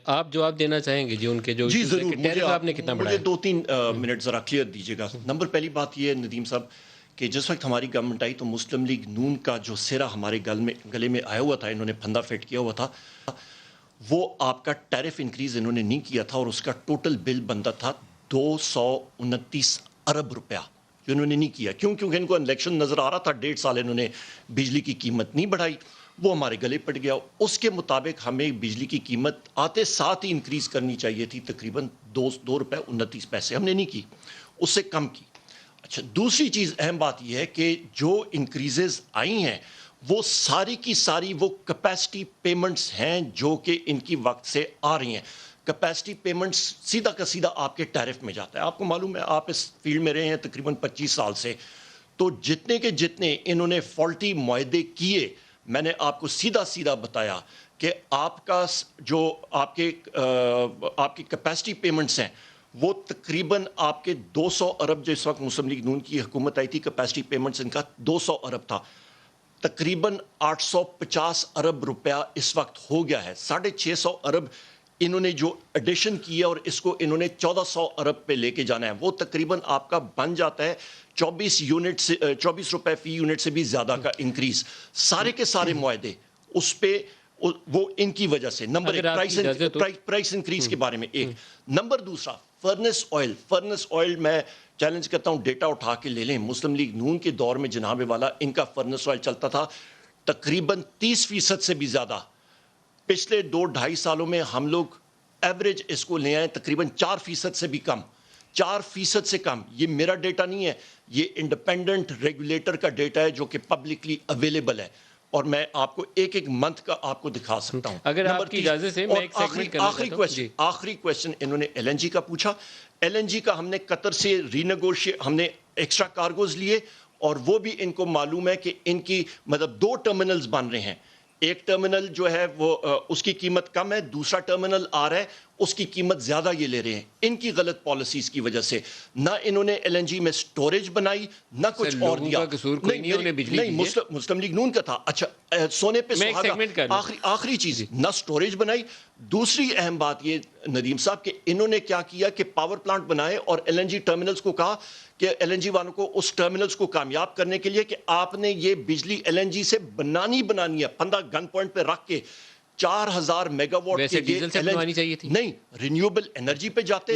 آپ جواب دینا چاہیں گے جی ان کے جو جی ضرور، ٹیرف آپ نے کتنا بڑھایا؟ مجھے 2-3 منٹ ذرا کلیئر دیجیے گا. نمبر پہلی بات یہ ہے ندیم صاحب کہ جس وقت ہماری گورنمنٹ آئی تو مسلم لیگ نون کا جو سرا ہمارے گلے میں آیا ہوا تھا، انہوں نے پھندا فٹ کیا ہوا تھا، وہ آپ کا ٹیرف انکریز انہوں نے نہیں کیا تھا اور اس کا ٹوٹل بل بنتا تھا 229 ارب روپیہ جو انہوں نے نہیں کیا. کیونکہ ان کو الیکشن نظر آ رہا تھا، 1.5 سال انہوں نے بجلی کی قیمت نہیں بڑھائی، وہ ہمارے گلے پڑ گیا. اس کے مطابق ہمیں بجلی کی قیمت آتے ساتھ ہی انکریز کرنی چاہیے تھی، تقریباً 2 روپے 29 پیسے ہم نے نہیں کی، اس سے کم کی. اچھا، دوسری چیز اہم بات یہ ہے کہ جو انکریزز آئی ہیں وہ ساری کی ساری وہ کیپیسٹی پیمنٹس ہیں جو کہ ان کی وقت سے آ رہی ہیں. کیپیسٹی پیمنٹس سیدھا کا سیدھا آپ کے ٹیرف میں جاتا ہے. آپ کو معلوم ہے، آپ اس فیلڈ میں رہے ہیں تقریباً 25 سال سے، تو جتنے کے جتنے انہوں نے فالٹی معاہدے کیے، میں نے آپ کو سیدھا سیدھا بتایا کہ آپ کا جو آپ کی کیپیسٹی پیمنٹس ہیں وہ تقریباً آپ کے 200 ارب، جو اس وقت مسلم لیگ نون کی حکومت آئی تھی، کیپیسٹی پیمنٹس ان کا 200 ارب تھا، تقریباً 850 ارب روپیہ اس وقت ہو گیا ہے. 650 ارب انہوں نے جو ایڈیشن کی ہے اور اس کو انہوں نے 1400 ارب پہ لے کے جانا ہے، وہ تقریباً آپ کا بن جاتا ہے 24 روپے فی یونٹ سے بھی زیادہ کا انکریز. سارے کے سارے معاہدے اس پہ وہ ان کی وجہ سے. نمبر ایک پرائس انکریز کے بارے میں ایک. نمبر دوسرا فرنس آئل میں چیلنج کرتا ہوں، ڈیٹا اٹھا کے لے لیں. مسلم لیگ نون کے دور میں جناب والا ان کا فرنس آئل چلتا تھا تقریباً 30% سے بھی زیادہ. پچھلے 2-2.5 سالوں میں ہم لوگ ایوریج اس کو لے آئے تقریباً 4% سے بھی کم. 4% سے کم. یہ میرا ڈیٹا نہیں ہے، یہ انڈیپینڈنٹ ریگولیٹر کا ڈیٹا ہے جو کہ پبلکلی اویلیبل ہے، اور میں آپ کو ایک ایک منتھ کا آپ کو دکھا سکتا ہوں. اگر آپ کی اجازت سے میں ایک سیگمنٹ کرنا چاہتا ہوں. آخری کویسچن انہوں نے ایل این جی کا پوچھا. ایل این جی کا ہم نے قطر سے ہم نے ایکسٹرا کارگوز لیے، اور وہ بھی ان کو معلوم ہے کہ ان کی مطلب 2 ٹرمینلز بن رہے ہیں. ایک ٹرمینل جو ہے وہ اس کی قیمت کم ہے، دوسرا ٹرمینل آ رہا ہے اس کی قیمت زیادہ یہ لے رہے ہیں. ان کی غلط پالیسیز کی وجہ سے نہ انہوں نے ایل این جی میں سٹوریج بنائی نہ کچھ اور دیا. نہیں، مسلم لیگ نون کا تھا. اچھا، سونے پہ سہاگا. آخری چیز، نہ سٹوریج بنائی. دوسری اہم بات یہ ندیم صاحب کہ انہوں نے کیا کیا کہ پاور پلانٹ بنائے اور ایل این جی ٹرمینلز کو کہا کہ ایل این جی والوں کو اس ٹرمینلز کو کامیاب کرنے کے لیے کہ آپ نے یہ بجلی ایل این جی سے بنانی ہے، پندہ گن پوائنٹ پہ رکھ کے 4000 میگا واٹ کے ڈیزل سے بنوانی چاہیے تھی. نہیں، رینیوبل انرجی پہ جاتے